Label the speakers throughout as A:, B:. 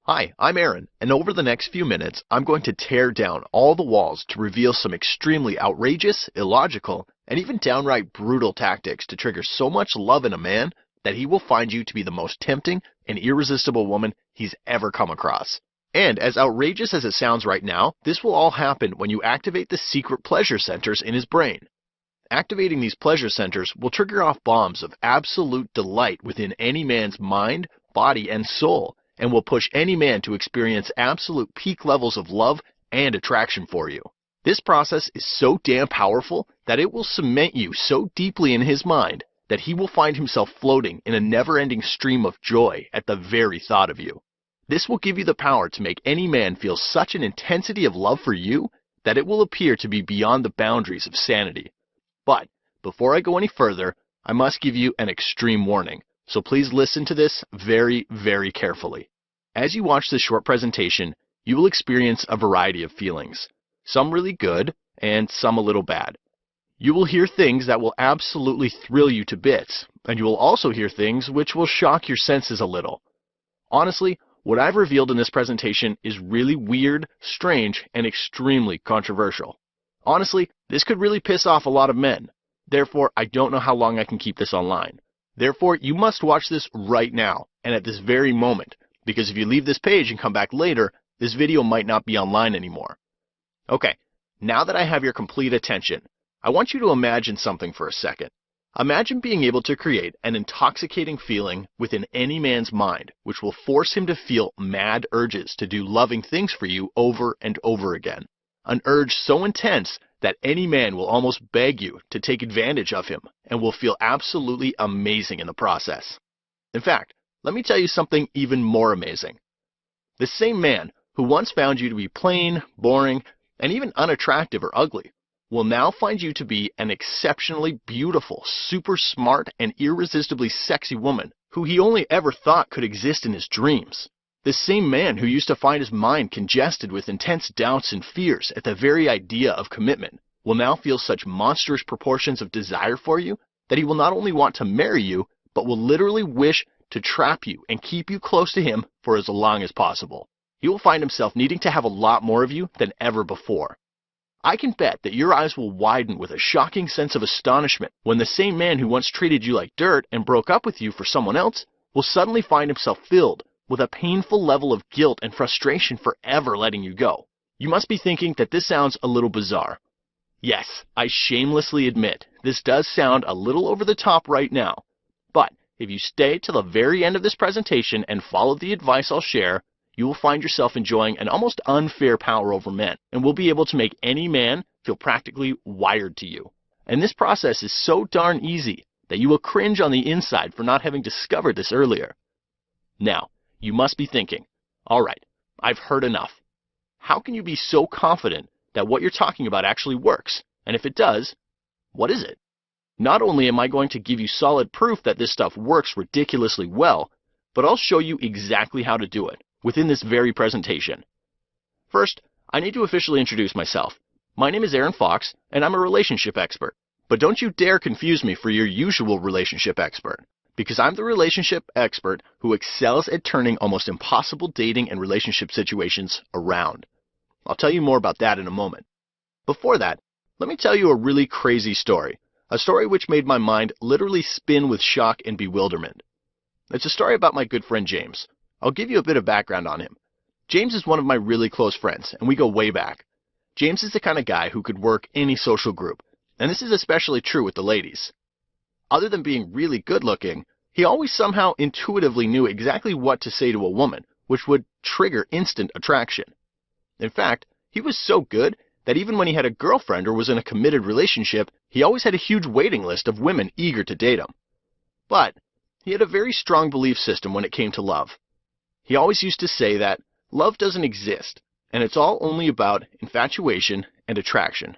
A: Hi, I'm Aaron, and over the next few minutes, I'm going to tear down all the walls to reveal some extremely outrageous, illogical, and even downright brutal tactics to trigger so much love in a man that he will find you to be the most tempting and irresistible woman he's ever come across. And as outrageous as it sounds right now, this will all happen when you activate the secret pleasure centers in his brain. Activating these pleasure centers will trigger off bombs of absolute delight within any man's mind, body, and soul, and will push any man to experience absolute peak levels of love and attraction for you. This process is so damn powerful that it will cement you so deeply in his mind that he will find himself floating in a never-ending stream of joy at the very thought of you. This will give you the power to make any man feel such an intensity of love for you that it will appear to be beyond the boundaries of sanity. But before I go any further, I must give you an extreme warning, so please listen to this very, very carefully. As you watch this short presentation, you will experience a variety of feelings, some really good and some a little bad. You will hear things that will absolutely thrill you to bits, and you will also hear things which will shock your senses a little. Honestly, what I've revealed in this presentation is really weird, strange, and extremely controversial. Honestly, this could really piss off a lot of men. Therefore, I don't know how long I can keep this online. Therefore, you must watch this right now, and at this very moment, because if you leave this page and come back later, this video might not be online anymore. Okay, now that I have your complete attention, I want you to imagine something for a second. Imagine being able to create an intoxicating feeling within any man's mind, which will force him to feel mad urges to do loving things for you over and over again. An urge so intense that any man will almost beg you to take advantage of him and will feel absolutely amazing in the process. In fact, let me tell you something even more amazing. The same man who once found you to be plain, boring, and even unattractive or ugly will now find you to be an exceptionally beautiful, super smart, and irresistibly sexy woman who he only ever thought could exist in his dreams. The same man who used to find his mind congested with intense doubts and fears at the very idea of commitment will now feel such monstrous proportions of desire for you that he will not only want to marry you, but will literally wish to trap you and keep you close to him for as long as possible. He will find himself needing to have a lot more of you than ever before. I can bet that your eyes will widen with a shocking sense of astonishment when the same man who once treated you like dirt and broke up with you for someone else will suddenly find himself filled with a painful level of guilt and frustration for ever letting you go. You must be thinking that this sounds a little bizarre. Yes, I shamelessly admit this does sound a little over the top right now. But if you stay till the very end of this presentation and follow the advice I'll share, you will find yourself enjoying an almost unfair power over men and will be able to make any man feel practically wired to you. And this process is so darn easy that you will cringe on the inside for not having discovered this earlier. Now, you must be thinking, all right, I've heard enough. How can you be so confident that what you're talking about actually works? And if it does, what is it? Not only am I going to give you solid proof that this stuff works ridiculously well, but I'll show you exactly how to do it within this very presentation. First, I need to officially introduce myself. My name is Aaron Fox, and I'm a relationship expert. But don't you dare confuse me for your usual relationship expert, because I'm the relationship expert who excels at turning almost impossible dating and relationship situations around. I'll tell you more about that in a moment. Before that, let me tell you a really crazy story, a story which made my mind literally spin with shock and bewilderment. It's a story about my good friend James. I'll give you a bit of background on him. James is one of my really close friends, and we go way back. James is the kind of guy who could work any social group, and this is especially true with the ladies. Other than being really good looking, he always somehow intuitively knew exactly what to say to a woman, which would trigger instant attraction. In fact, he was so good that even when he had a girlfriend or was in a committed relationship, he always had a huge waiting list of women eager to date him. But he had a very strong belief system when it came to love. He always used to say that love doesn't exist, and it's all only about infatuation and attraction.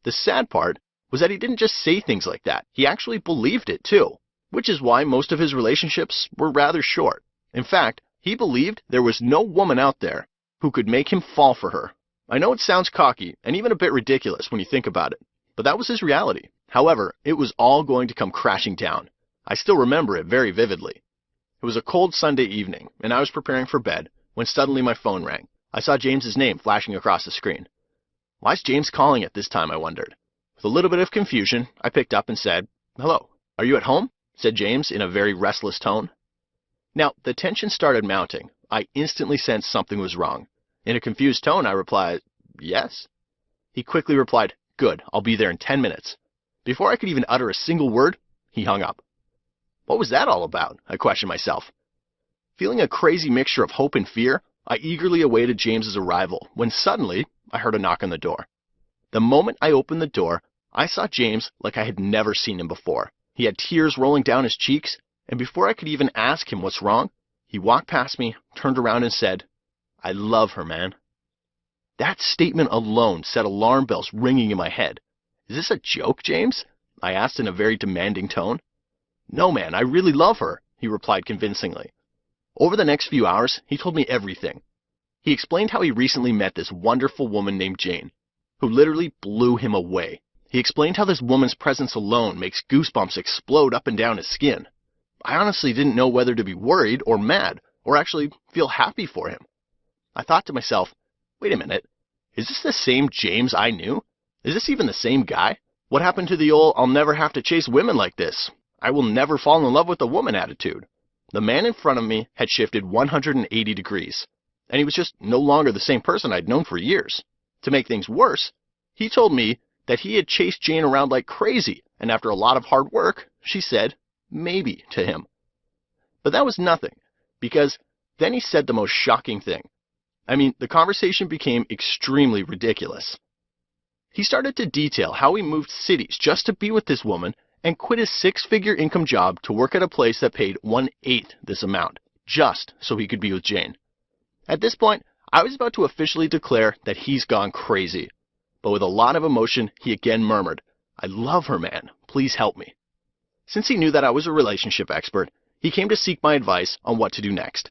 A: The sad part was that he didn't just say things like that, he actually believed it too, which is why most of his relationships were rather short. In fact, he believed there was no woman out there who could make him fall for her. I know it sounds cocky and even a bit ridiculous when you think about it, but that was his reality. However, it was all going to come crashing down. I still remember it very vividly. It was a cold Sunday evening, and I was preparing for bed when suddenly my phone rang. I saw James's name flashing across the screen. Why's James calling at this time, I wondered. With a little bit of confusion, I picked up and said, "Hello, are you at home?" said James in a very restless tone. Now, the tension started mounting. I instantly sensed something was wrong. In a confused tone, I replied, "Yes." He quickly replied, "Good, I'll be there in 10 minutes. Before I could even utter a single word, he hung up. What was that all about? I questioned myself. Feeling a crazy mixture of hope and fear, I eagerly awaited James's arrival when suddenly I heard a knock on the door. The moment I opened the door, I saw James like I had never seen him before. He had tears rolling down his cheeks, and before I could even ask him what's wrong, he walked past me, turned around and said, "I love her, man." That statement alone set alarm bells ringing in my head. "Is this a joke, James?" I asked in a very demanding tone. "No, man, I really love her," he replied convincingly. Over the next few hours, he told me everything. He explained how he recently met this wonderful woman named Jane, who literally blew him away. He explained how this woman's presence alone makes goosebumps explode up and down his skin. I honestly didn't know whether to be worried or mad, or actually feel happy for him. I thought to myself, wait a minute, is this the same James I knew? Is this even the same guy? What happened to the old, "I'll never have to chase women like this. I will never fall in love with a woman" attitude? The man in front of me had shifted 180 degrees, and he was just no longer the same person I'd known for years. To make things worse, he told me that he had chased Jane around like crazy, and after a lot of hard work, she said maybe to him. But that was nothing, because then he said the most shocking thing. I mean, the conversation became extremely ridiculous. He started to detail how he moved cities just to be with this woman and quit his 6-figure income job to work at a place that paid 1/8 this amount, just so he could be with Jane. At this point, I was about to officially declare that he's gone crazy. But with a lot of emotion, he again murmured, "I love her, man. Please help me." Since he knew that I was a relationship expert, he came to seek my advice on what to do next.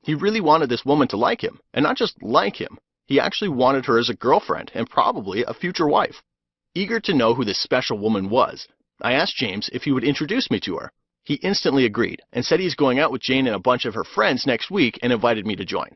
A: He really wanted this woman to like him, and not just like him. He actually wanted her as a girlfriend and probably a future wife. Eager to know who this special woman was, I asked James if he would introduce me to her. He instantly agreed and said he's going out with Jane and a bunch of her friends next week and invited me to join.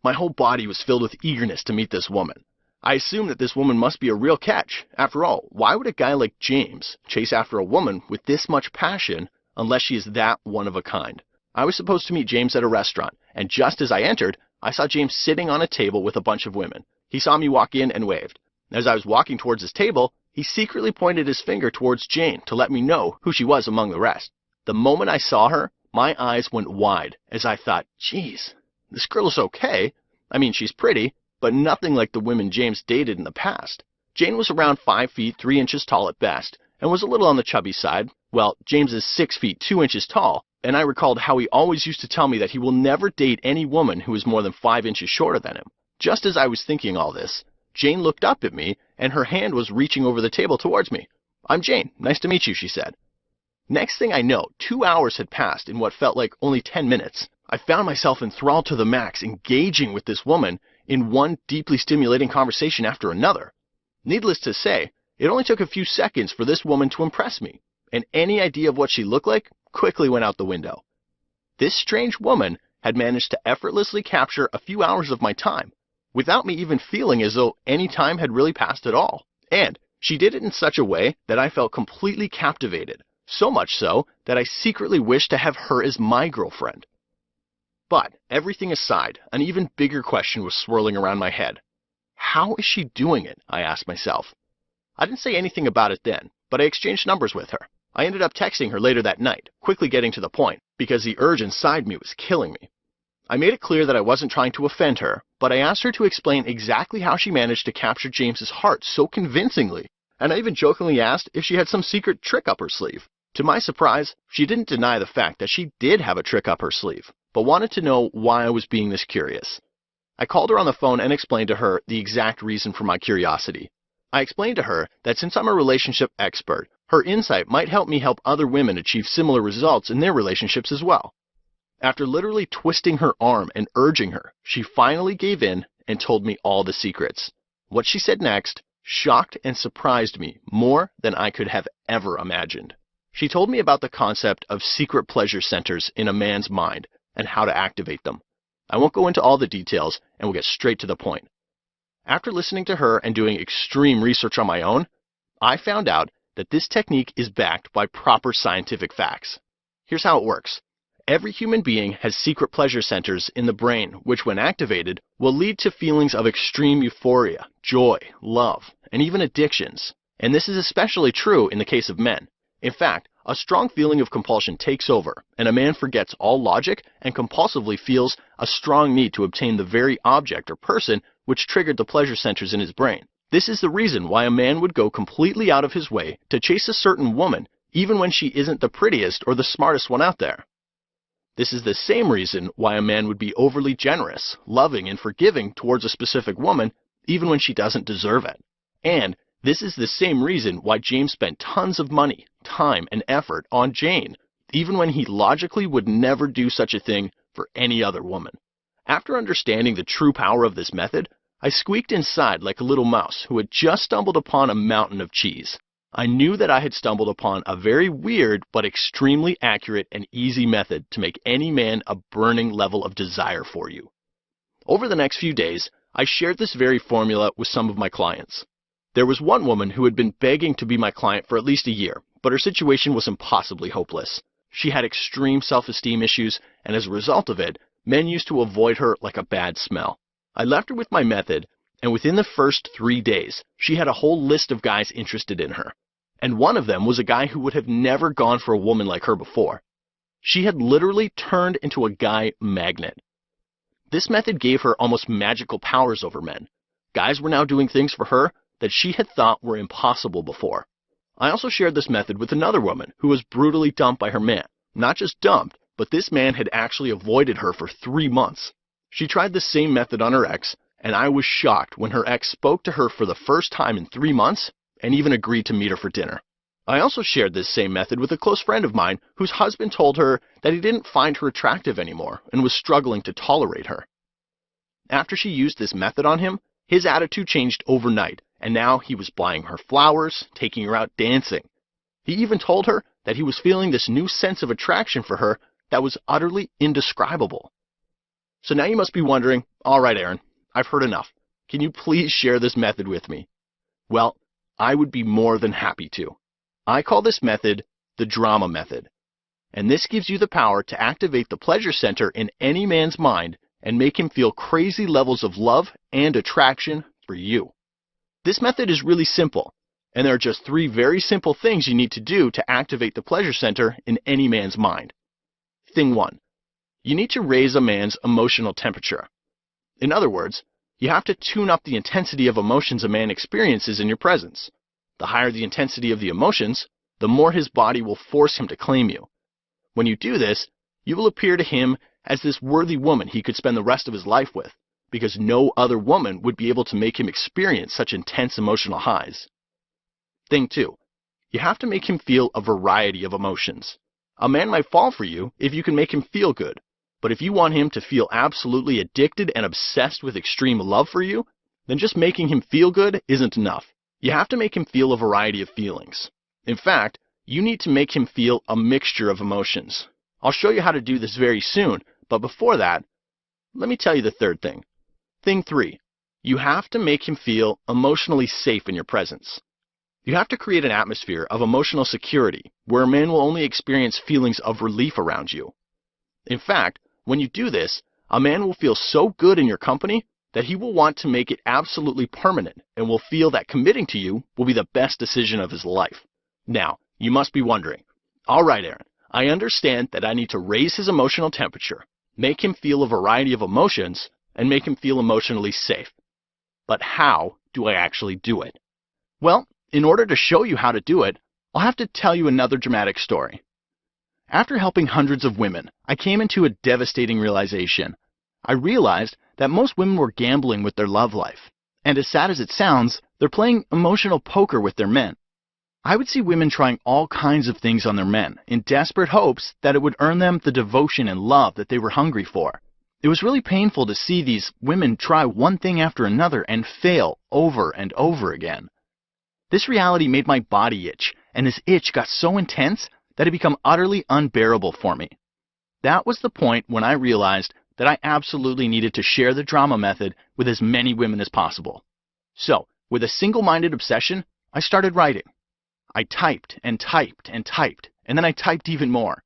A: My whole body was filled with eagerness to meet this woman. I assumed that this woman must be a real catch. After all, why would a guy like James chase after a woman with this much passion unless she is that one of a kind? I was supposed to meet James at a restaurant, and just as I entered, I saw James sitting on a table with a bunch of women. He saw me walk in and waved. As I was walking towards his table, he secretly pointed his finger towards Jane to let me know who she was among the rest. The moment I saw her, my eyes went wide as I thought, geez, this girl is okay. I mean, she's pretty, but nothing like the women James dated in the past. Jane was around 5 feet 3 inches tall at best, and was a little on the chubby side. Well, James is 6 feet 2 inches tall, and I recalled how he always used to tell me that he will never date any woman who is more than 5 inches shorter than him. Just as I was thinking all this, Jane looked up at me, and her hand was reaching over the table towards me. "I'm Jane. Nice to meet you," she said. Next thing I know, 2 hours had passed in what felt like only 10 minutes. I found myself enthralled to the max, engaging with this woman in one deeply stimulating conversation after another. Needless to say, it only took a few seconds for this woman to impress me, and any idea of what she looked like quickly went out the window. This strange woman had managed to effortlessly capture a few hours of my time, without me even feeling as though any time had really passed at all. And she did it in such a way that I felt completely captivated, so much so that I secretly wished to have her as my girlfriend. But everything aside, an even bigger question was swirling around my head. How is she doing it? I asked myself. I didn't say anything about it then, but I exchanged numbers with her. I ended up texting her later that night, quickly getting to the point, because the urge inside me was killing me. I made it clear that I wasn't trying to offend her, but I asked her to explain exactly how she managed to capture James's heart so convincingly, and I even jokingly asked if she had some secret trick up her sleeve. To my surprise, she didn't deny the fact that she did have a trick up her sleeve, but wanted to know why I was being this curious. I called her on the phone and explained to her the exact reason for my curiosity. I explained to her that since I'm a relationship expert, her insight might help me help other women achieve similar results in their relationships as well. After literally twisting her arm and urging her, she finally gave in and told me all the secrets. What she said next shocked and surprised me more than I could have ever imagined. She told me about the concept of secret pleasure centers in a man's mind and how to activate them. I won't go into all the details and we'll get straight to the point. After listening to her and doing extreme research on my own, I found out that this technique is backed by proper scientific facts. Here's how it works. Every human being has secret pleasure centers in the brain, which when activated will lead to feelings of extreme euphoria, joy, love, and even addictions. And this is especially true in the case of men. In fact, a strong feeling of compulsion takes over, and a man forgets all logic and compulsively feels a strong need to obtain the very object or person which triggered the pleasure centers in his brain. This is the reason why a man would go completely out of his way to chase a certain woman, even when she isn't the prettiest or the smartest one out there. This is the same reason why a man would be overly generous, loving, and forgiving towards a specific woman, even when she doesn't deserve it. And this is the same reason why James spent tons of money, time, and effort on Jane, even when he logically would never do such a thing for any other woman. After understanding the true power of this method, I squeaked inside like a little mouse who had just stumbled upon a mountain of cheese. I knew that I had stumbled upon a very weird but extremely accurate and easy method to make any man a burning level of desire for you. Over the next few days, I shared this very formula with some of my clients. There was one woman who had been begging to be my client for at least a year, but her situation was impossibly hopeless. She had extreme self-esteem issues, and as a result of it, men used to avoid her like a bad smell. I left her with my method, and within the first 3 days, she had a whole list of guys interested in her. And one of them was a guy who would have never gone for a woman like her before. She had literally turned into a guy magnet. This method gave her almost magical powers over men. Guys were now doing things for her that she had thought were impossible before. I also shared this method with another woman who was brutally dumped by her man. Not just dumped, but this man had actually avoided her for 3 months. She tried the same method on her ex, and I was shocked when her ex spoke to her for the first time in 3 months and even agreed to meet her for dinner. I also shared this same method with a close friend of mine whose husband told her that he didn't find her attractive anymore and was struggling to tolerate her. After she used this method on him, his attitude changed overnight, and now he was buying her flowers, taking her out dancing. He even told her that he was feeling this new sense of attraction for her that was utterly indescribable. So now you must be wondering, all right, Aaron, I've heard enough. Can you please share this method with me? Well, I would be more than happy to. I call this method the drama method. And this gives you the power to activate the pleasure center in any man's mind and make him feel crazy levels of love and attraction for you. This method is really simple, and there are just 3 very simple things you need to do to activate the pleasure center in any man's mind. Thing 1. You need to raise a man's emotional temperature. In other words, you have to tune up the intensity of emotions a man experiences in your presence. The higher the intensity of the emotions, the more his body will force him to claim you. When you do this, you will appear to him as this worthy woman he could spend the rest of his life with, because no other woman would be able to make him experience such intense emotional highs. Thing 2. You have to make him feel a variety of emotions. A man might fall for you if you can make him feel good, but if you want him to feel absolutely addicted and obsessed with extreme love for you, then just making him feel good isn't enough. You have to make him feel a variety of feelings. In fact, you need to make him feel a mixture of emotions. I'll show you how to do this very soon, but before that, let me tell you the third thing. Thing 3. You have to make him feel emotionally safe in your presence. You have to create an atmosphere of emotional security where a man will only experience feelings of relief around you. In fact, when you do this, a man will feel so good in your company that he will want to make it absolutely permanent and will feel that committing to you will be the best decision of his life. Now, you must be wondering, all right, Aaron, I understand that I need to raise his emotional temperature, make him feel a variety of emotions, and make him feel emotionally safe. But how do I actually do it? Well, in order to show you how to do it, I'll have to tell you another dramatic story. After helping hundreds of women, I came into a devastating realization. I realized that most women were gambling with their love life. And as sad as it sounds, they're playing emotional poker with their men. I would see women trying all kinds of things on their men in desperate hopes that it would earn them the devotion and love that they were hungry for. It was really painful to see these women try one thing after another and fail over and over again. This reality made my body itch, and this itch got so intense that it became utterly unbearable for me. That was the point when I realized
B: that I absolutely needed to share the drama method with as many women as possible. So, with a single-minded obsession, I started writing. I typed and typed and typed, and then I typed even more.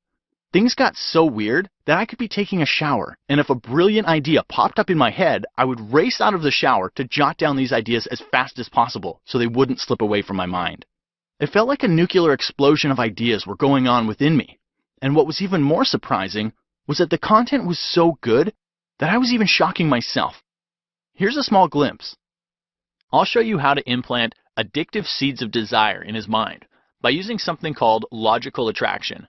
B: Things got so weird that I could be taking a shower, and if a brilliant idea popped up in my head, I would race out of the shower to jot down these ideas as fast as possible so they wouldn't slip away from my mind. It felt like a nuclear explosion of ideas were going on within me, and what was even more surprising was that the content was so good that I was even shocking myself. Here's a small glimpse. I'll show you how to implant addictive seeds of desire in his mind by using something called logical attraction.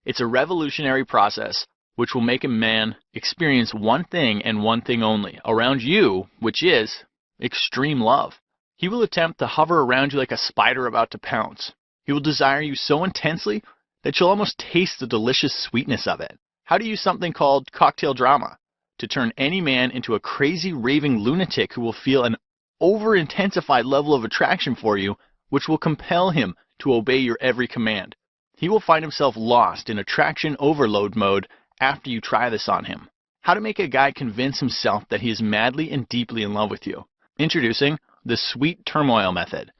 B: It's a revolutionary process which will make a man experience one thing and one thing only around you, which is extreme love. He will attempt to hover around you like a spider about to pounce. He will desire you so intensely that you'll almost taste the delicious sweetness of it. How to use something called cocktail drama to turn any man into a crazy raving lunatic who will feel an over-intensified level of attraction for you, which will compel him to obey your every command. He will find himself lost in attraction overload mode after you try this on him. How to make a guy convince himself that he is madly and deeply in love with you. Introducing the sweet turmoil method.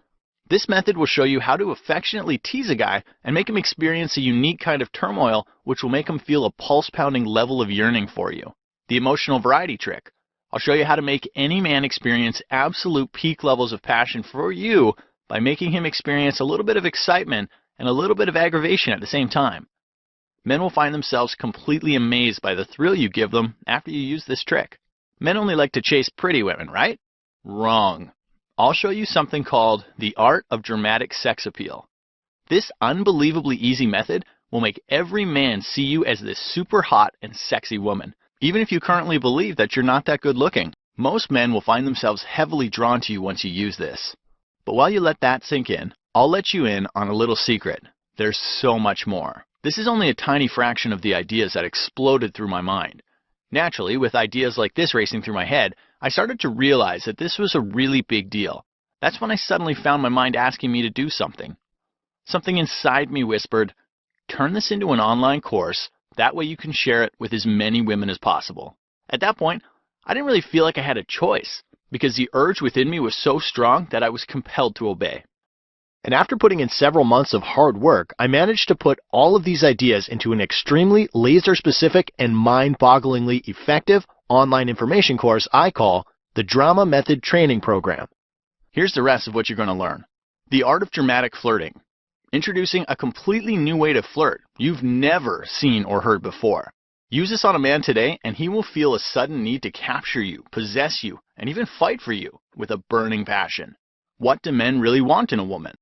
B: This method will show you how to affectionately tease a guy and make him experience a unique kind of turmoil which will make him feel a pulse-pounding level of yearning for you. The emotional variety trick. I'll show you how to make any man experience absolute peak levels of passion for you by making him experience a little bit of excitement and a little bit of aggravation at the same time. Men will find themselves completely amazed by the thrill you give them after you use this trick. Men only like to chase pretty women, right? Wrong. I'll show you something called the art of dramatic sex appeal. This unbelievably easy method will make every man see you as this super hot and sexy woman, even if you currently believe that you're not that good looking. Most men will find themselves heavily drawn to you once you use this. But while you let that sink in, I'll let you in on a little secret. There's so much more. This is only a tiny fraction of the ideas that exploded through my mind. Naturally, with ideas like this racing through my head, I started to realize that this was a really big deal. That's when I suddenly found my mind asking me to do something. Something inside me whispered, turn this into an online course, that way you can share it with as many women as possible. At that point, I didn't really feel like I had a choice, because the urge within me was so strong that I was compelled to obey.
A: And after putting in several months of hard work, I managed to put all of these ideas into an extremely laser-specific and mind-bogglingly effective online information course I call the Drama Method Training Program.
B: Here's the rest of what you're going to learn. The art of dramatic flirting. Introducing a completely new way to flirt you've never seen or heard before. Use this on a man today and he will feel a sudden need to capture you, possess you, and even fight for you with a burning passion. What do men really want in a woman?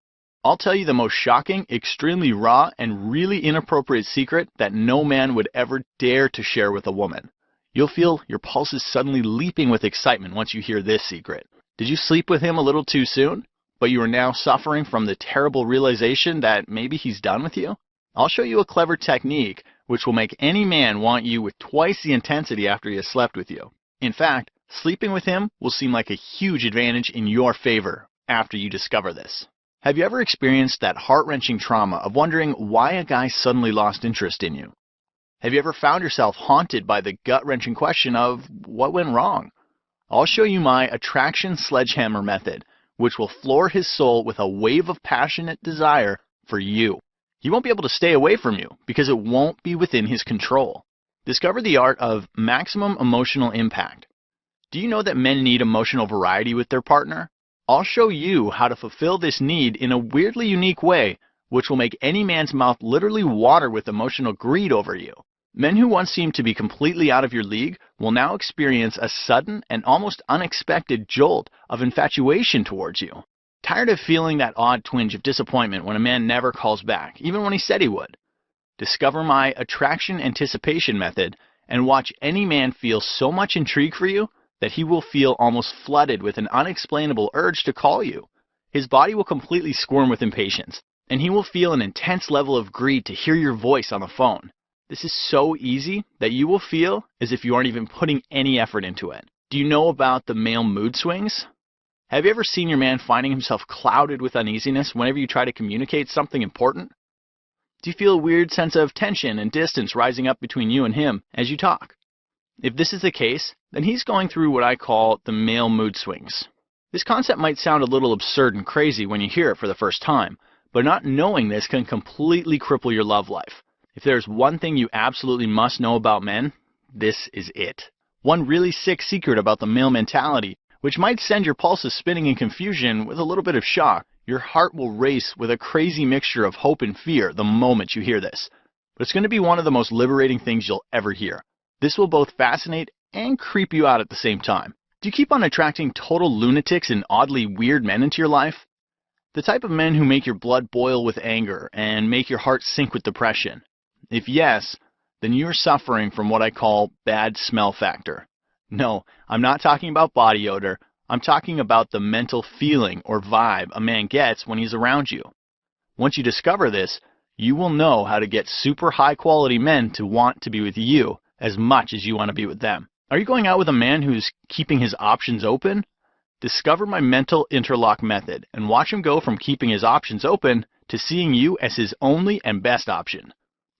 B: I'll tell you the most shocking, extremely raw, and really inappropriate secret that no man would ever dare to share with a woman. You'll feel your pulses suddenly leaping with excitement once you hear this secret. Did you sleep with him a little too soon, but you are now suffering from the terrible realization that maybe he's done with you? I'll show you a clever technique which will make any man want you with twice the intensity after he has slept with you. In fact, sleeping with him will seem like a huge advantage in your favor after you discover this. Have you ever experienced that heart-wrenching trauma of wondering why a guy suddenly lost interest in you? Have you ever found yourself haunted by the gut-wrenching question of what went wrong? I'll show you my attraction sledgehammer method, which will floor his soul with a wave of passionate desire for you. He won't be able to stay away from you because it won't be within his control. Discover the art of maximum emotional impact. Do you know that men need emotional variety with their partner? I'll show you how to fulfill this need in a weirdly unique way, which will make any man's mouth literally water with emotional greed over you. Men who once seemed to be completely out of your league will now experience a sudden and almost unexpected jolt of infatuation towards you. Tired of feeling that odd twinge of disappointment when a man never calls back, even when he said he would? Discover my attraction anticipation method and watch any man feel so much intrigue for you that he will feel almost flooded with an unexplainable urge to call you. His body will completely squirm with impatience, and he will feel an intense level of greed to hear your voice on the phone. This is so easy that you will feel as if you aren't even putting any effort into it. Do you know about the male mood swings? Have you ever seen your man finding himself clouded with uneasiness whenever you try to communicate something important? Do you feel a weird sense of tension and distance rising up between you and him as you talk? If this is the case, then he's going through what I call the male mood swings. This concept might sound a little absurd and crazy when you hear it for the first time, but not knowing this can completely cripple your love life. If there's one thing you absolutely must know about men, this is it. One really sick secret about the male mentality, which might send your pulses spinning in confusion with a little bit of shock. Your heart will race with a crazy mixture of hope and fear the moment you hear this. But it's going to be one of the most liberating things you'll ever hear. This will both fascinate and creep you out at the same time. Do you keep on attracting total lunatics and oddly weird men into your life? The type of men who make your blood boil with anger and make your heart sink with depression? If yes, then you're suffering from what I call bad smell factor. No, I'm not talking about body odor. I'm talking about the mental feeling or vibe a man gets when he's around you. Once you discover this, you will know how to get super high quality men to want to be with you as much as you want to be with them. Are you going out with a man who's keeping his options open? Discover my mental interlock method and watch him go from keeping his options open to seeing you as his only and best option.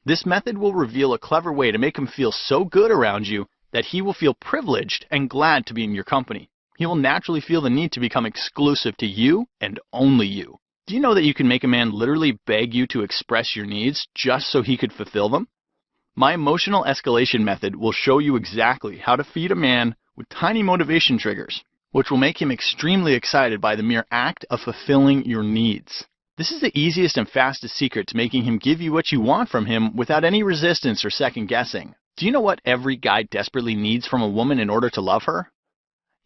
B: This method will reveal a clever way to make him feel so good around you that he will feel privileged and glad to be in your company. He will naturally feel the need to become exclusive to you and only you. Do you know that you can make a man literally beg you to express your needs just so he could fulfill them? My emotional escalation method will show you exactly how to feed a man with tiny motivation triggers, which will make him extremely excited by the mere act of fulfilling your needs. This is the easiest and fastest secret to making him give you what you want from him without any resistance or second guessing. Do you know what every guy desperately needs from a woman in order to love her?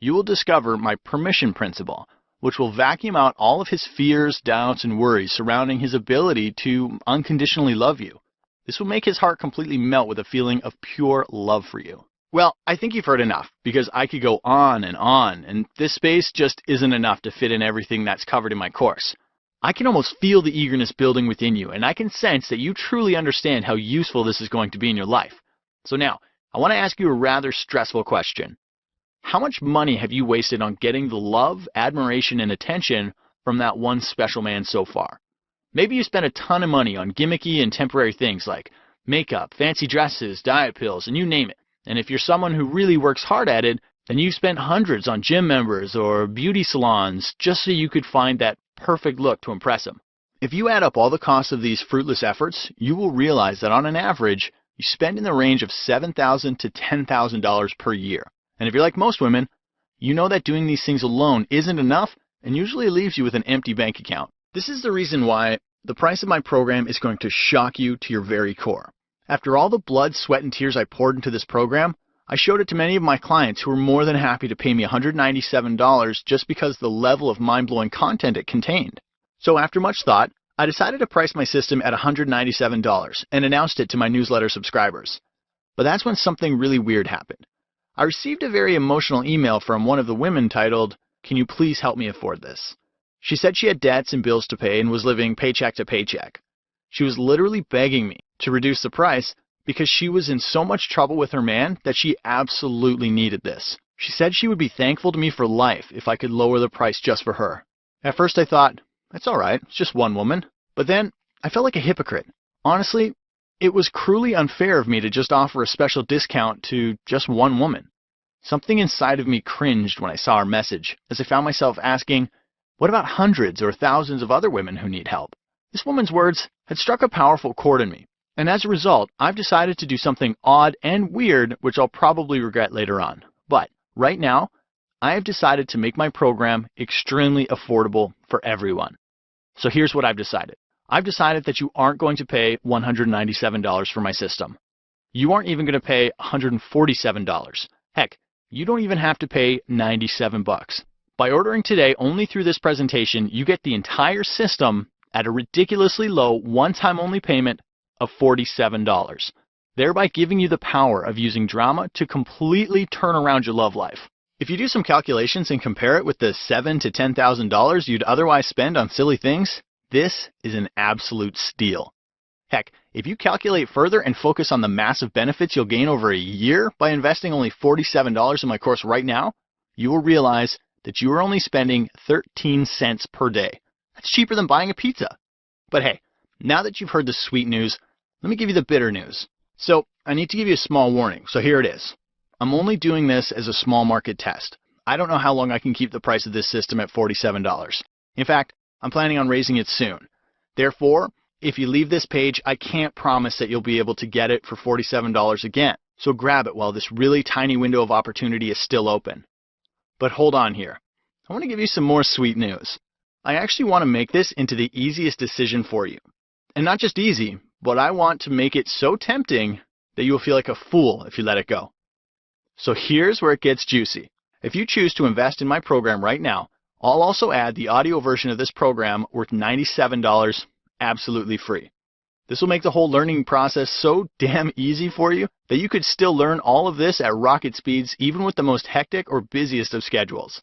B: You will discover my permission principle, which will vacuum out all of his fears, doubts, and worries surrounding his ability to unconditionally love you. This will make his heart completely melt with a feeling of pure love for you. Well, I think you've heard enough, because I could go on, and this space just isn't enough to fit in everything that's covered in my course. I can almost feel the eagerness building within you, and I can sense that you truly understand how useful this is going to be in your life. So now, I want to ask you a rather stressful question. How much money have you wasted on getting the love, admiration, and attention from that one special man so far? Maybe you spent a ton of money on gimmicky and temporary things like makeup, fancy dresses, diet pills, and you name it. And if you're someone who really works hard at it, then you've spent hundreds on gym members or beauty salons just so you could find that perfect look to impress him. If you add up all the costs of these fruitless efforts, you will realize that on an average, you spend in the range of $7,000 to $10,000 per year. And if you're like most women, you know that doing these things alone isn't enough and usually leaves you with an empty bank account. This is the reason why the price of my program is going to shock you to your very core. After all the blood, sweat, and tears I poured into this program, I showed it to many of my clients who were more than happy to pay me $197 just because of the level of mind-blowing content it contained. So after much thought, I decided to price my system at $197 and announced it to my newsletter subscribers. But that's when something really weird happened. I received a very emotional email from one of the women titled, "Can you please help me afford this?" She said she had debts and bills to pay and was living paycheck to paycheck. She was literally begging me to reduce the price because she was in so much trouble with her man that she absolutely needed this. She said she would be thankful to me for life if I could lower the price just for her. At first I thought, that's alright, it's just one woman. But then I felt like a hypocrite. Honestly, it was cruelly unfair of me to just offer a special discount to just one woman. Something inside of me cringed when I saw her message, as I found myself asking, what about hundreds or thousands of other women who need help? This woman's words had struck a powerful chord in me, and as a result, I've decided to do something odd and weird, which I'll probably regret later on. But right now, I have decided to make my program extremely affordable for everyone. So here's what I've decided. I've decided that you aren't going to pay $197 for my system. You aren't even going to pay $147. Heck, you don't even have to pay $97. By ordering today only through this presentation, you get the entire system at a ridiculously low one-time only payment of $47, thereby giving you the power of using drama to completely turn around your love life. If you do some calculations and compare it with the $7,000 to $10,000 you'd otherwise spend on silly things, this is an absolute steal. Heck, if you calculate further and focus on the massive benefits you'll gain over a year by investing only $47 in my course right now, you will realize that you are only spending 13 cents per day. That's cheaper than buying a pizza. But hey, now that you've heard the sweet news, let me give you the bitter news. So I need to give you a small warning, so here it is. I'm only doing this as a small market test. I don't know how long I can keep the price of this system at $47. In fact, I'm planning on raising it soon. Therefore, if you leave this page, I can't promise that you'll be able to get it for $47 again. So grab it while this really tiny window of opportunity is still open. But hold on here. I want to give you some more sweet news. I actually want to make this into the easiest decision for you. And not just easy, but I want to make it so tempting that you will feel like a fool if you let it go. So here's where it gets juicy. If you choose to invest in my program right now, I'll also add the audio version of this program worth $97 absolutely free. This will make the whole learning process so damn easy for you that you could still learn all of this at rocket speeds even with the most hectic or busiest of schedules.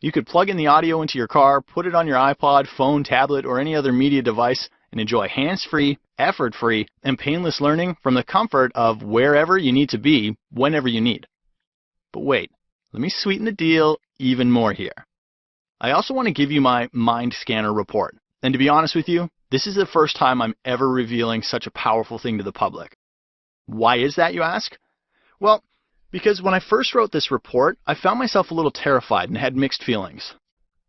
B: You could plug in the audio into your car, put it on your iPod, phone, tablet, or any other media device and enjoy hands-free, effort-free, and painless learning from the comfort of wherever you need to be, whenever you need. But wait, let me sweeten the deal even more here. I also want to give you my Mind Scanner report. And to be honest with you, this is the first time I'm ever revealing such a powerful thing to the public. Why is that, you ask? Well, because when I first wrote this report, I found myself a little terrified and had mixed feelings.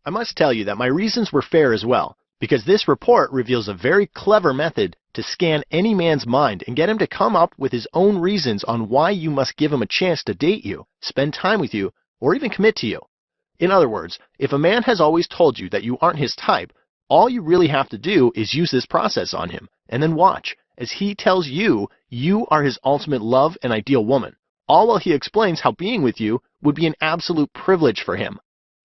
B: I must tell you that my reasons were fair as well, because this report reveals a very clever method to scan any man's mind and get him to come up with his own reasons on why you must give him a chance to date you, spend time with you, or even commit to you. In other words, if a man has always told you that you aren't his type, all you really have to do is use this process on him, and then watch as he tells you you are his ultimate love and ideal woman, all while he explains how being with you would be an absolute privilege for him.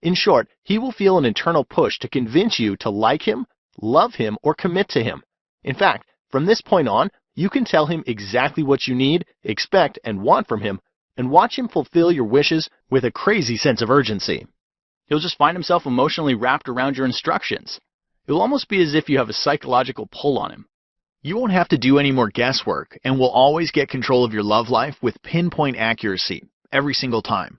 B: In short, he will feel an internal push to convince you to like him, love him, or commit to him. In fact, from this point on, you can tell him exactly what you need, expect, and want from him, and watch him fulfill your wishes with a crazy sense of urgency. He'll just find himself emotionally wrapped around your instructions. It will almost be as if you have a psychological pull on him. You won't have to do any more guesswork and will always get control of your love life with pinpoint accuracy every single time.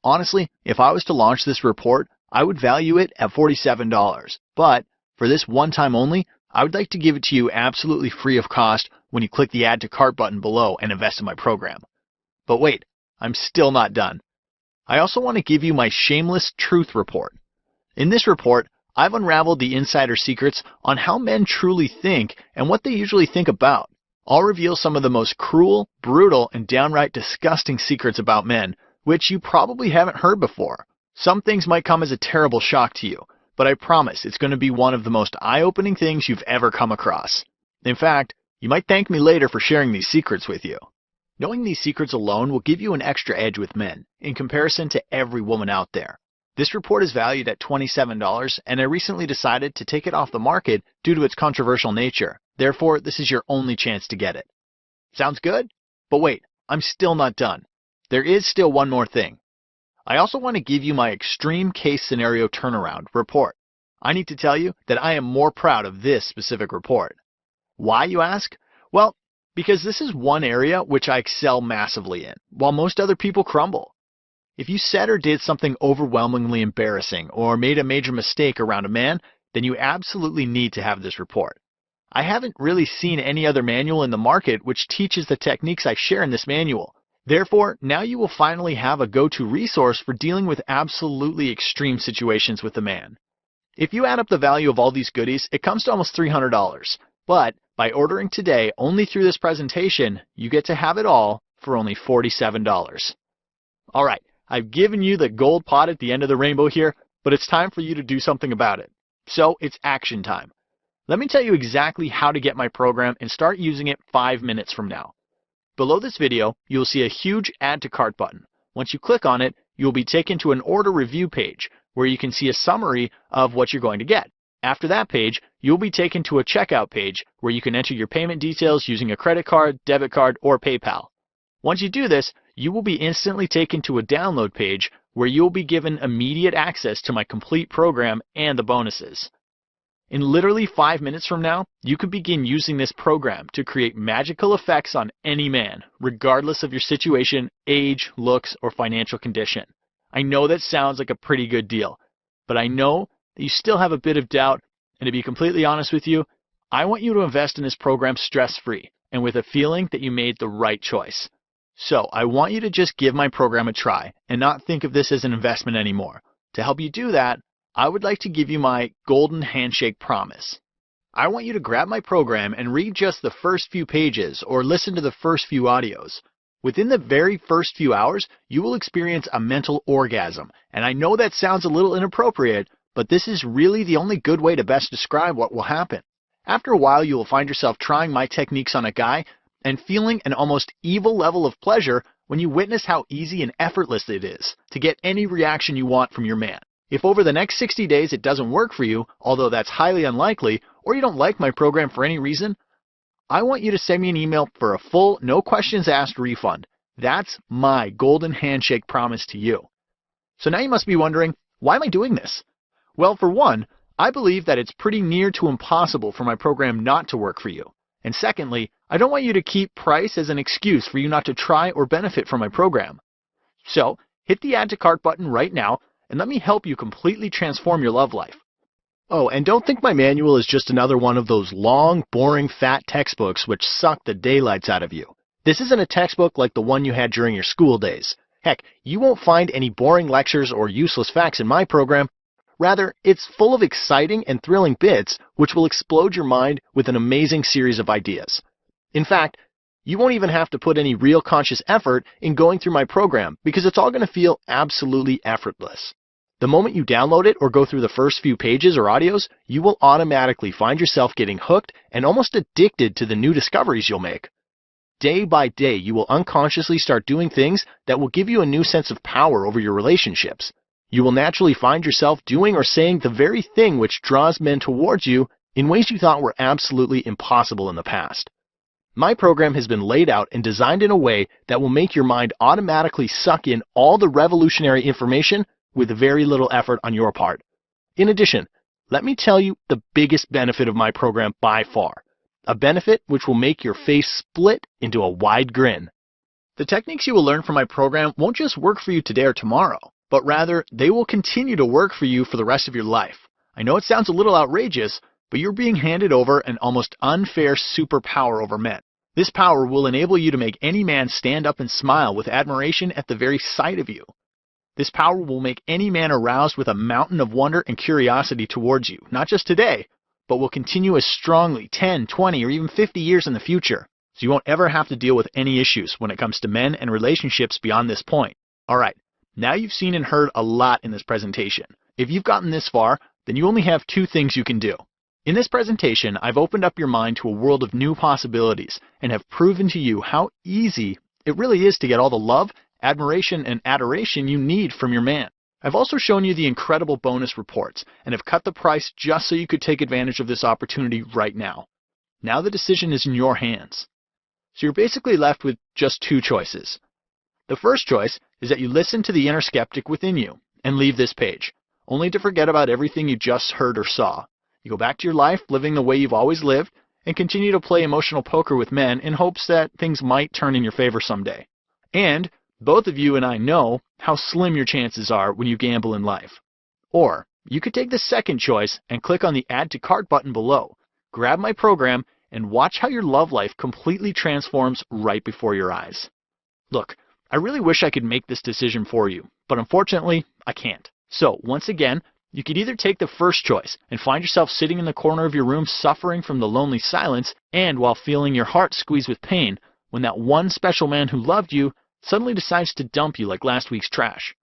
B: Honestly, if I was to launch this report, I would value it at $47. But for this one time only, I would like to give it to you absolutely free of cost when you click the Add to Cart button below and invest in my program. But wait, I'm still not done. I also want to give you my shameless truth report. In this report, I've unraveled the insider secrets on how men truly think and what they usually think about. I'll reveal some of the most cruel, brutal, and downright disgusting secrets about men, which you probably haven't heard before. Some things might come as a terrible shock to you, but I promise it's going to be one of the most eye-opening things you've ever come across. In fact, you might thank me later for sharing these secrets with you. Knowing these secrets alone will give you an extra edge with men, in comparison to every woman out there. This report is valued at $27, and I recently decided to take it off the market due to its controversial nature. Therefore, this is your only chance to get it. Sounds good? But wait, I'm still not done. There is still one more thing. I also want to give you my extreme case scenario turnaround report. I need to tell you that I am more proud of this specific report. Why, you ask? Well, because this is one area which I excel massively in, while most other people crumble. If you said or did something overwhelmingly embarrassing or made a major mistake around a man, then you absolutely need to have this report. I haven't really seen any other manual in the market which teaches the techniques I share in this manual. Therefore, now you will finally have a go-to resource for dealing with absolutely extreme situations with a man. If you add up the value of all these goodies, it comes to almost $300. But by ordering today only through this presentation, you get to have it all for only $47. All right. I've given you the gold pot at the end of the rainbow here, but it's time for you to do something about it. So it's action time. Let me tell you exactly how to get my program and start using it 5 minutes from now. Below this video, you'll see a huge Add to Cart button. Once you click on it, you'll be taken to an order review page where you can see a summary of what you're going to get. After that page, you'll be taken to a checkout page where you can enter your payment details using a credit card, debit card, or PayPal. Once you do this, you will be instantly taken to a download page where you'll be given immediate access to my complete program and the bonuses. In literally 5 minutes from now, you can begin using this program to create magical effects on any man, regardless of your situation, age, looks, or financial condition. I know that sounds like a pretty good deal, but I know that you still have a bit of doubt, and to be completely honest with you, I want you to invest in this program stress-free and with a feeling that you made the right choice. So I want you to just give my program a try and not think of this as an investment anymore. To help you do that, I would like to give you my golden handshake promise. I want you to grab my program and read just the first few pages or listen to the first few audios. Within the very first few hours, you will experience a mental orgasm. And I know that sounds a little inappropriate, but this is really the only good way to best describe what will happen. After a while, you will find yourself trying my techniques on a guy and feeling an almost evil level of pleasure when you witness how easy and effortless it is to get any reaction you want from your man. If over the next 60 days it doesn't work for you, although that's highly unlikely, or you don't like my program for any reason, I want you to send me an email for a full, no questions asked refund. That's my golden handshake promise to you. So now you must be wondering, why am I doing this? Well, for one, I believe that it's pretty near to impossible for my program not to work for you. And secondly, I don't want you to keep price as an excuse for you not to try or benefit from my program. So hit the add to cart button right now and let me help you completely transform your love life. Oh, and don't think my manual is just another one of those long, boring, fat textbooks which suck the daylights out of you. This isn't a textbook like the one you had during your school days. Heck, you won't find any boring lectures or useless facts in my program. Rather, it's full of exciting and thrilling bits which will explode your mind with an amazing series of ideas. In fact, you won't even have to put any real conscious effort in going through my program because it's all going to feel absolutely effortless. The moment you download it or go through the first few pages or audios, you will automatically find yourself getting hooked and almost addicted to the new discoveries you'll make. Day by day, you will unconsciously start doing things that will give you a new sense of power over your relationships. You will naturally find yourself doing or saying the very thing which draws men towards you in ways you thought were absolutely impossible in the past. My program has been laid out and designed in a way that will make your mind automatically suck in all the revolutionary information with very little effort on your part. In addition, let me tell you the biggest benefit of my program by far. A benefit which will make your face split into a wide grin. The techniques you will learn from my program won't just work for you today or tomorrow, but rather they will continue to work for you for the rest of your life. I know it sounds a little outrageous, but you're being handed over an almost unfair superpower over men. This power will enable you to make any man stand up and smile with admiration at the very sight of you. This power will make any man aroused with a mountain of wonder and curiosity towards you, not just today, but will continue as strongly 10, 20, or even 50 years in the future, so you won't ever have to deal with any issues when it comes to men and relationships beyond this point. Alright, now you've seen and heard a lot in this presentation. If you've gotten this far, then you only have two things you can do. In this presentation, I've opened up your mind to a world of new possibilities and have proven to you how easy it really is to get all the love, admiration, and adoration you need from your man. I've also shown you the incredible bonus reports and have cut the price just so you could take advantage of this opportunity right now. Now the decision is in your hands. So you're basically left with just two choices. The first choice is that you listen to the inner skeptic within you and leave this page, only to forget about everything you just heard or saw. You go back to your life living the way you've always lived and continue to play emotional poker with men in hopes that things might turn in your favor someday. And both of you and I know how slim your chances are when you gamble in life. Or you could take the second choice and click on the Add to Cart button below, grab my program, and watch how your love life completely transforms right before your eyes. Look, I really wish I could make this decision for you, but unfortunately, I can't. So once again, you could either take the first choice and find yourself sitting in the corner of your room suffering from the lonely silence and while feeling your heart squeeze with pain when that one special man who loved you suddenly decides to dump you like last week's trash.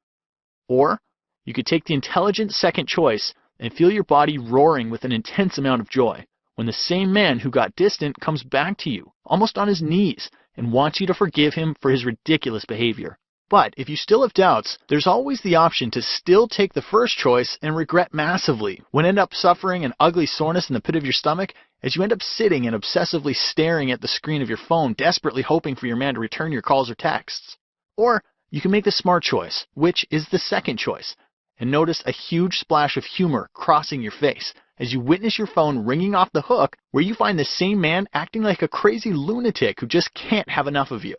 B: Or you could take the intelligent second choice and feel your body roaring with an intense amount of joy when the same man who got distant comes back to you, almost on his knees, and wants you to forgive him for his ridiculous behavior. But if you still have doubts, there's always the option to still take the first choice and regret massively when end up suffering an ugly soreness in the pit of your stomach as you end up sitting and obsessively staring at the screen of your phone, desperately hoping for your man to return your calls or texts. Or you can make the smart choice, which is the second choice, and notice a huge splash of humor crossing your face as you witness your phone ringing off the hook where you find the same man acting like a crazy lunatic who just can't have enough of you.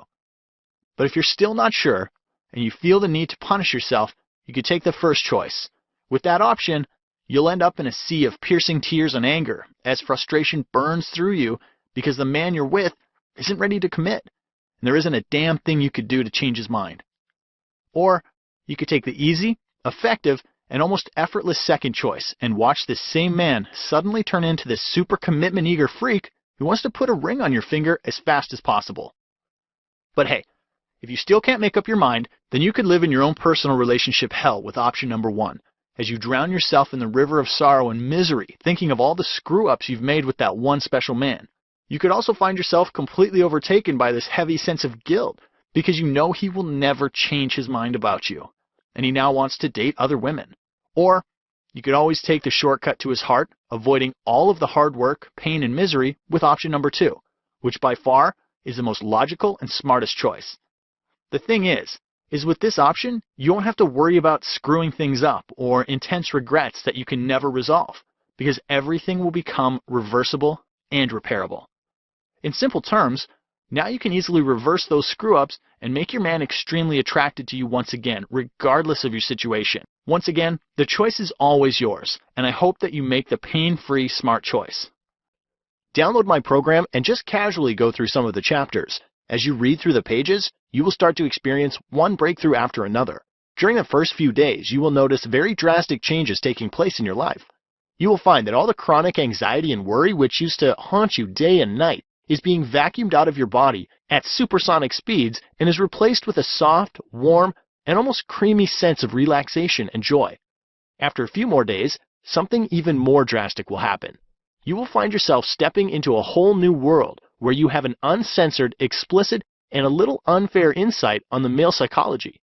B: But if you're still not sure, and you feel the need to punish yourself, you could take the first choice. With that option, you'll end up in a sea of piercing tears and anger as frustration burns through you because the man you're with isn't ready to commit. and there isn't a damn thing you could do to change his mind. Or you could take the easy, effective, and almost effortless second choice and watch this same man suddenly turn into this super commitment eager freak who wants to put a ring on your finger as fast as possible. But hey, if you still can't make up your mind, then you could live in your own personal relationship hell with option number 1, as you drown yourself in the river of sorrow and misery thinking of all the screw-ups you've made with that one special man. You could also find yourself completely overtaken by this heavy sense of guilt because you know he will never change his mind about you, and he now wants to date other women. Or you could always take the shortcut to his heart, avoiding all of the hard work, pain, and misery with option number 2, which by far is the most logical and smartest choice. The thing is with this option, you won't have to worry about screwing things up or intense regrets that you can never resolve, because everything will become reversible and repairable. In simple terms, now you can easily reverse those screw-ups and make your man extremely attracted to you once again, regardless of your situation. Once again, the choice is always yours, and I hope that you make the pain-free, smart choice.
A: Download my program and just casually go through some of the chapters. As you read through the pages, you will start to experience one breakthrough after another. During the first few days, you will notice very drastic changes taking place in your life. You will find that all the chronic anxiety and worry which used to haunt you day and night is being vacuumed out of your body at supersonic speeds and is replaced with a soft, warm, and almost creamy sense of relaxation and joy. After a few more days, something even more drastic will happen. You will find yourself stepping into a whole new world where you have an uncensored, explicit, and a little unfair insight on the male psychology.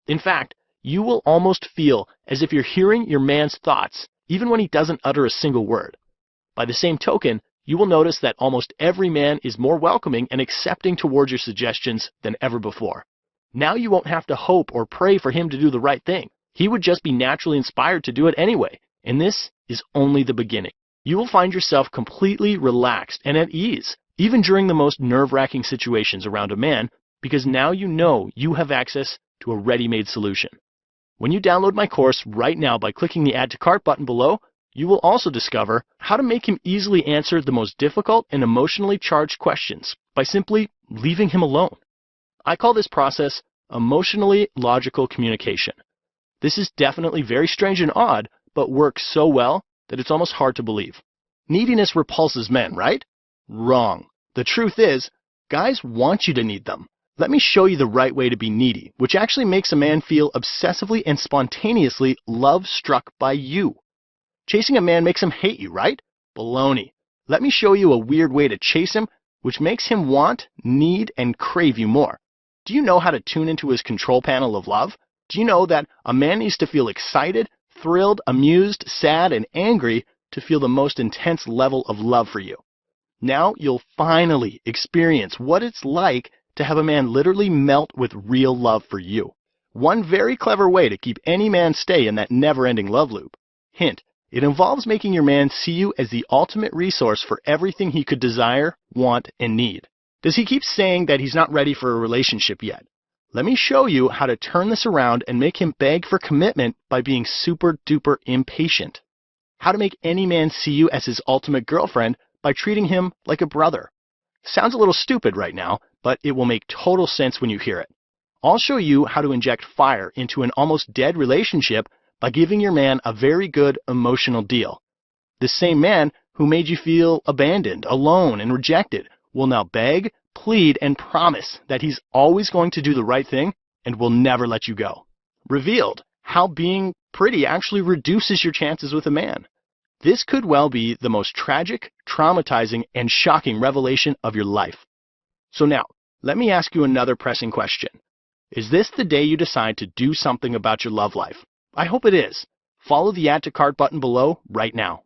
A: In fact, you will almost feel as if you're hearing your man's thoughts, even when he doesn't utter a single word. By the same token, you will notice that almost every man is more welcoming and accepting towards your suggestions than ever before. Now you won't have to hope or pray for him to do the right thing. He would just be naturally inspired to do it anyway, and this is only the beginning. You will find yourself completely relaxed and at ease, even during the most nerve-wracking situations around a man, because now you know you have access to a ready-made solution. When you download my course right now by clicking the Add to Cart button below, you will also discover how to make him easily answer the most difficult and emotionally charged questions by simply leaving him alone. I call this process emotionally logical communication. This is definitely very strange and odd, but works so well that it's almost hard to believe. Neediness repulses men, right? Wrong. The truth is, guys want you to need them. Let me show you the right way to be needy, which actually makes a man feel obsessively and spontaneously love-struck by you. Chasing a man makes him hate you, right? Baloney. Let me show you a weird way to chase him, which makes him want, need, and crave you more. Do you know how to tune into his control panel of love? Do you know that a man needs to feel excited, thrilled, amused, sad, and angry to feel the most intense level of love for you? Now you'll finally experience what it's like to have a man literally melt with real love for you. One very clever way to keep any man stay in that never-ending love loop. Hint, it involves making your man see you as the ultimate resource for everything he could desire, want, and need. Does he keep saying that he's not ready for a relationship yet? Let me show you how to turn this around and make him beg for commitment by being super duper impatient. How to make any man see you as his ultimate girlfriend by treating him like a brother. Sounds a little stupid right now, but it will make total sense when you hear it. I'll show you how to inject fire into an almost dead relationship by giving your man a very good emotional deal. The same man who made you feel abandoned, alone, and rejected will now beg, plead, and promise that he's always going to do the right thing and will never let you go. Revealed, how being pretty actually reduces your chances with a man. This could well be the most tragic, traumatizing, and shocking revelation of your life. So now, let me ask you another pressing question. Is this the day you decide to do something about your love life? I hope it is. Follow the Add to Cart button below right now.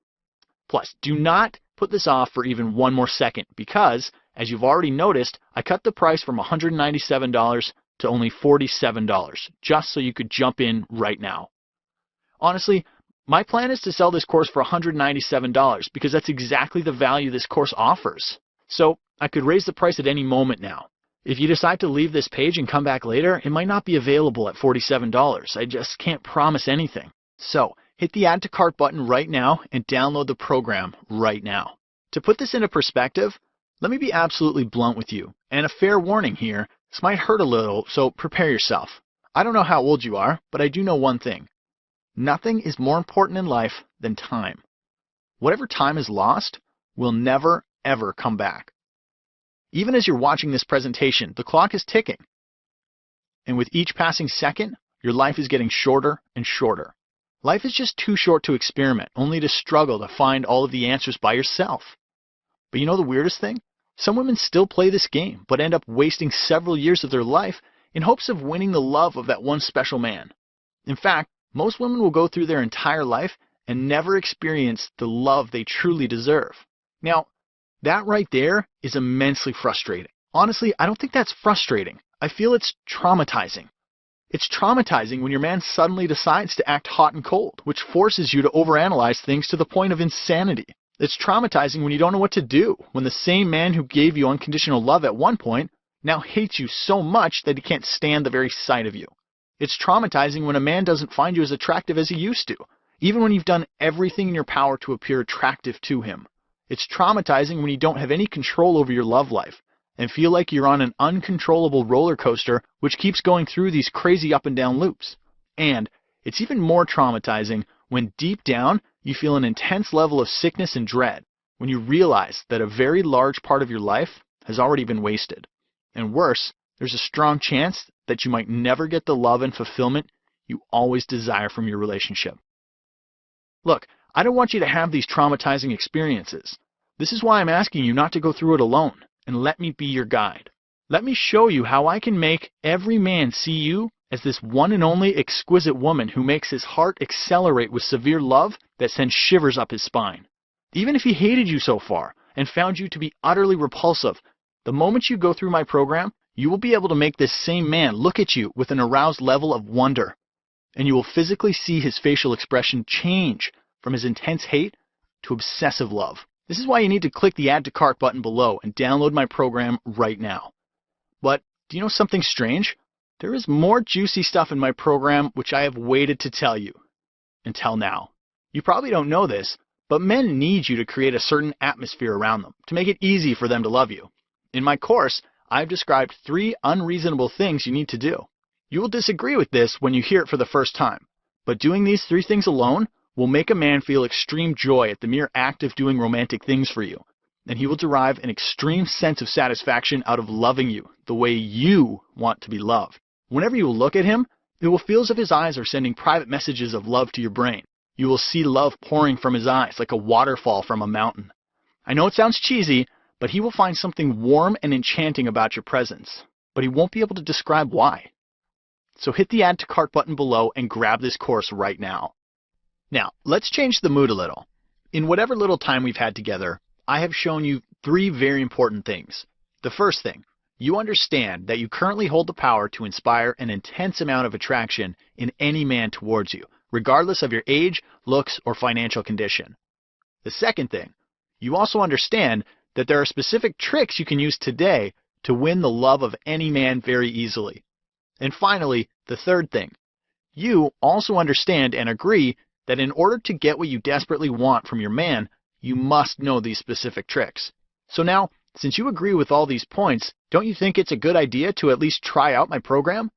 A: Plus, do not put this off for even one more second because, as you've already noticed, I cut the price from $197 to only $47, just so you could jump in right now. Honestly, my plan is to sell this course for $197 because that's exactly the value this course offers. So I could raise the price at any moment now. If you decide to leave this page and come back later, it might not be available at $47. I just can't promise anything. So hit the Add to Cart button right now and download the program right now. To put this into perspective,
B: Let me be absolutely blunt with you, and a fair warning here, this might hurt a little, so prepare yourself. I don't know how old you are, but I do know one thing. Nothing is more important in life than time. Whatever time is lost will never, ever come back. Even as you're watching this presentation, the clock is ticking. And with each passing second, your life is getting shorter and shorter. Life is just too short to experiment, only to struggle to find all of the answers by yourself. But you know the weirdest thing? Some women still play this game, but end up wasting several years of their life in hopes of winning the love of that one special man. In fact, most women will go through their entire life and never experience the love they truly deserve. Now, that right there is immensely frustrating. Honestly, I don't think that's frustrating. I feel it's traumatizing. It's traumatizing when your man suddenly decides to act hot and cold, which forces you to overanalyze things to the point of insanity. It's traumatizing when you don't know what to do, when the same man who gave you unconditional love at one point now hates you so much that he can't stand the very sight of you. It's traumatizing when a man doesn't find you as attractive as he used to, even when you've done everything in your power to appear attractive to him. It's traumatizing when you don't have any control over your love life and feel like you're on an uncontrollable roller coaster which keeps going through these crazy up and down loops. And it's even more traumatizing when deep down you feel an intense level of sickness and dread when you realize that a very large part of your life has already been wasted. And worse, there's a strong chance that you might never get the love and fulfillment you always desire from your relationship. Look, I don't want you to have these traumatizing experiences. This is why I'm asking you not to go through it alone, and let me be your guide. Let me show you how I can make every man see you as this one and only exquisite woman who makes his heart accelerate with severe love that sends shivers up his spine. Even if he hated you so far and found you to be utterly repulsive, the moment you go through my program, you will be able to make this same man look at you with an aroused level of wonder, and you will physically see his facial expression change from his intense hate to obsessive love. This is why you need to click the Add to Cart button below and download my program right now. But do you know something strange? There is more juicy stuff in my program which I have waited to tell you. Until now. You probably don't know this, but men need you to create a certain atmosphere around them to make it easy for them to love you. In my course, I've described 3 unreasonable things you need to do. You will disagree with this when you hear it for the first time, but doing these 3 things alone will make a man feel extreme joy at the mere act of doing romantic things for you, and he will derive an extreme sense of satisfaction out of loving you the way you want to be loved. Whenever you look at him, it will feel as if his eyes are sending private messages of love to your brain. You will see love pouring from his eyes like a waterfall from a mountain. I know it sounds cheesy, but he will find something warm and enchanting about your presence, but he won't be able to describe why. So hit the Add to Cart button below and grab this course right now. Now, let's change the mood a little. In whatever little time we've had together, I have shown you 3 very important things. The first thing, you understand that you currently hold the power to inspire an intense amount of attraction in any man towards you, regardless of your age, looks, or financial condition. The second thing, you also understand that there are specific tricks you can use today to win the love of any man very easily. And finally, the third thing, you also understand and agree that in order to get what you desperately want from your man, you must know these specific tricks. So now, since you agree with all these points, don't you think it's a good idea to at least try out my program?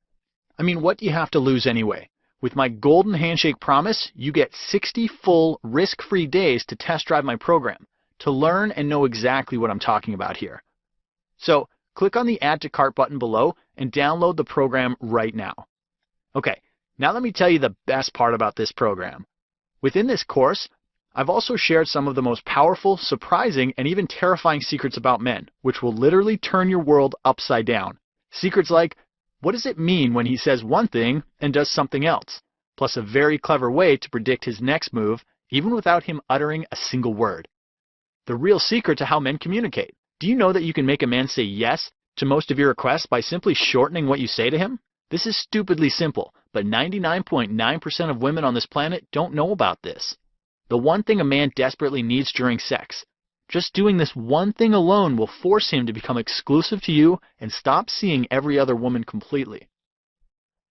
B: I mean, what do you have to lose anyway? With my golden handshake promise, you get 60 full risk-free days to test drive my program, to learn and know exactly what I'm talking about here. So click on the Add to Cart button below and download the program right now. Okay, now let me tell you the best part about this program. Within this course, I've also shared some of the most powerful, surprising, and even terrifying secrets about men, which will literally turn your world upside down. Secrets like, what does it mean when he says one thing and does something else? Plus a very clever way to predict his next move, even without him uttering a single word. The real secret to how men communicate. Do you know that you can make a man say yes to most of your requests by simply shortening what you say to him? This is stupidly simple, but 99.9% of women on this planet don't know about this. The one thing a man desperately needs during sex. Just doing this one thing alone will force him to become exclusive to you and stop seeing every other woman completely.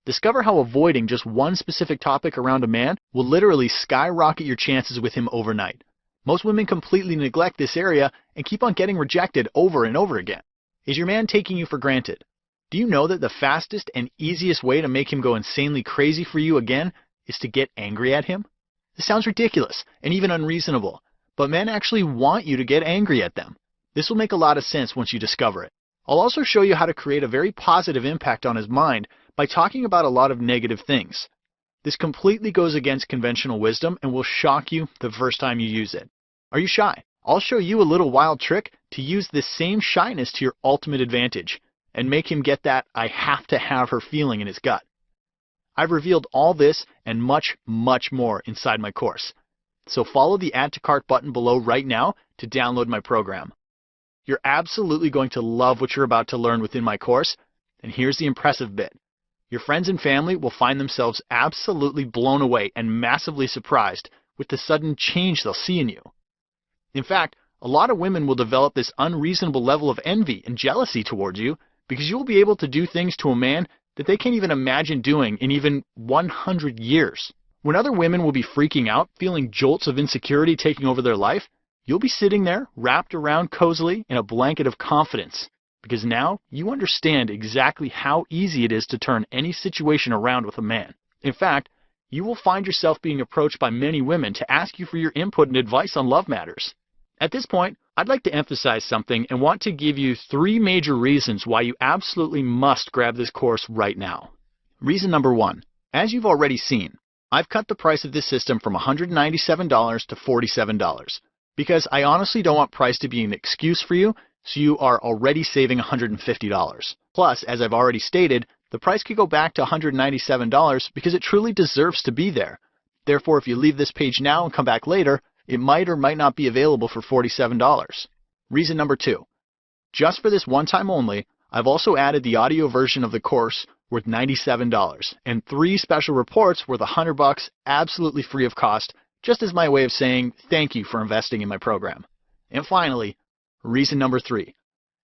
B: Discover how avoiding just one specific topic around a man will literally skyrocket your chances with him overnight. Most women completely neglect this area and keep on getting rejected over and over again. Is your man taking you for granted? Do you know that the fastest and easiest way to make him go insanely crazy for you again is to get angry at him? This sounds ridiculous and even unreasonable, but men actually want you to get angry at them. This will make a lot of sense once you discover it. I'll also show you how to create a very positive impact on his mind by talking about a lot of negative things. This completely goes against conventional wisdom and will shock you the first time you use it. Are you shy? I'll show you a little wild trick to use this same shyness to your ultimate advantage and make him get that I have to have her feeling in his gut. I've revealed all this and much, much more inside my course. So follow the Add to Cart button below right now to download my program. You're absolutely going to love what you're about to learn within my course, and here's the impressive bit. Your friends and family will find themselves absolutely blown away and massively surprised with the sudden change they'll see in you. In fact, a lot of women will develop this unreasonable level of envy and jealousy towards you because you will be able to do things to a man that they can't even imagine doing in even 100 years. When other women will be freaking out, feeling jolts of insecurity taking over their life, you'll be sitting there wrapped around cozily in a blanket of confidence because now you understand exactly how easy it is to turn any situation around with a man. In fact, you will find yourself being approached by many women to ask you for your input and advice on love matters. At this point, I'd like to emphasize something and want to give you 3 major reasons why you absolutely must grab this course right now. Reason number 1. As you've already seen, I've cut the price of this system from $197 to $47 because I honestly don't want price to be an excuse for you, so you are already saving $150. Plus, as I've already stated, the price could go back to $197 because it truly deserves to be there. Therefore, if you leave this page now and come back later, it might or might not be available for $47. Reason number 2. Just for this one time only, I've also added the audio version of the course worth $97 and 3 special reports worth $100 absolutely free of cost, just as my way of saying thank you for investing in my program. And finally, reason number 3.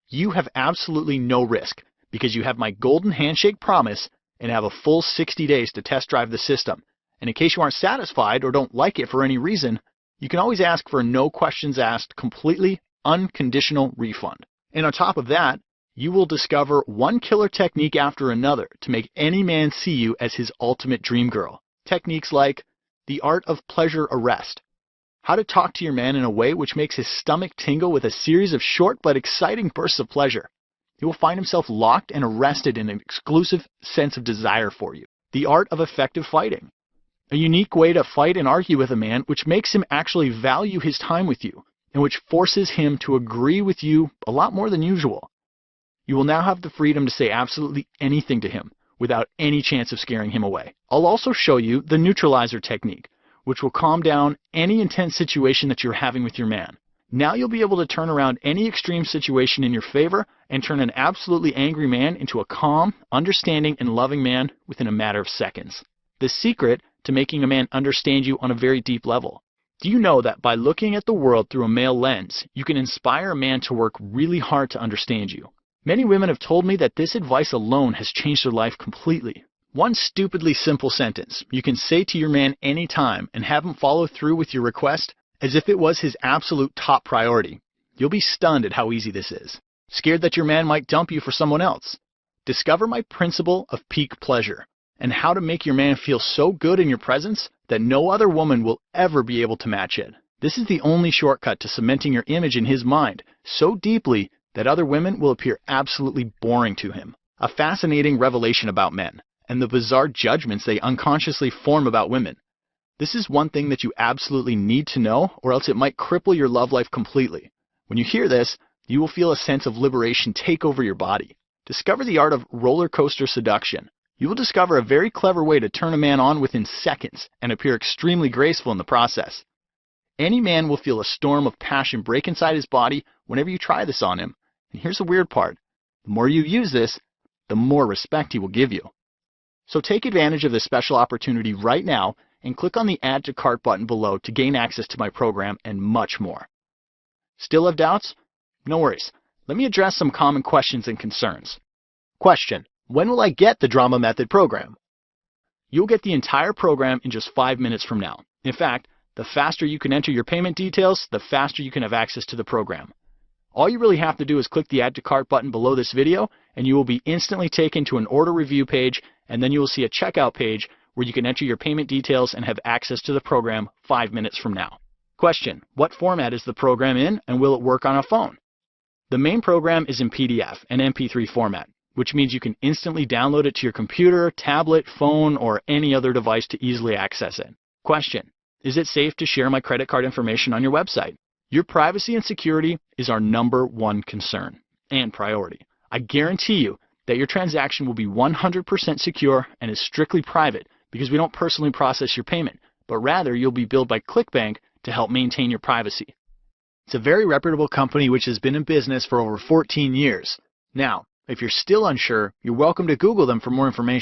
B: You have absolutely no risk because you have my golden handshake promise and have a full 60 days to test drive the system. And in case you aren't satisfied or don't like it for any reason, you can always ask for a no questions asked, completely unconditional refund. And on top of that, you will discover one killer technique after another to make any man see you as his ultimate dream girl. Techniques like the art of pleasure arrest, how to talk to your man in a way which makes his stomach tingle with a series of short but exciting bursts of pleasure. He will find himself locked and arrested in an exclusive sense of desire for you. The art of effective fighting, a unique way to fight and argue with a man which makes him actually value his time with you and which forces him to agree with you a lot more than usual. You will now have the freedom to say absolutely anything to him without any chance of scaring him away. I'll also show you the neutralizer technique, which will calm down any intense situation that you're having with your man. Now you'll be able to turn around any extreme situation in your favor and turn an absolutely angry man into a calm, understanding, and loving man within a matter of seconds. The secret to making a man understand you on a very deep level. Do you know that by looking at the world through a male lens, you can inspire a man to work really hard to understand you? Many women have told me that this advice alone has changed their life completely. One stupidly simple sentence you can say to your man anytime and have him follow through with your request as if it was his absolute top priority. You'll be stunned at how easy this is. Scared that your man might dump you for someone else? Discover my principle of peak pleasure and how to make your man feel so good in your presence that no other woman will ever be able to match it. This is the only shortcut to cementing your image in his mind so deeply that other women will appear absolutely boring to him. A fascinating revelation about men and the bizarre judgments they unconsciously form about women. This is one thing that you absolutely need to know, or else it might cripple your love life completely. When you hear this, you will feel a sense of liberation take over your body. Discover the art of roller coaster seduction. You will discover a very clever way to turn a man on within seconds and appear extremely graceful in the process. Any man will feel a storm of passion break inside his body whenever you try this on him. And here's the weird part. The more you use this, the more respect he will give you. So take advantage of this special opportunity right now and click on the Add to Cart button below to gain access to my program and much more. Still have doubts? No worries. Let me address some common questions and concerns. Question: when will I get the Drama Method program? You'll get the entire program in just 5 minutes from now. In fact, The faster you can enter your payment details, the faster you can have access to the program. All you really have to do is click the Add to Cart button below this video, and you will be instantly taken to an order review page, and then you will see a checkout page where you can enter your payment details and have access to the program 5 minutes from now. Question: what format is the program in, and will it work on a phone? The main program is in PDF and MP3 format, which means you can instantly download it to your computer, tablet, phone, or any other device to easily access it. Question: is it safe to share my credit card information on your website? Your privacy and security is our #1 concern and priority. I guarantee you that your transaction will be 100% secure and is strictly private because we don't personally process your payment, but rather you'll be billed by ClickBank to help maintain your privacy. It's a very reputable company which has been in business for over 14 years. Now, if you're still unsure, you're welcome to Google them for more information.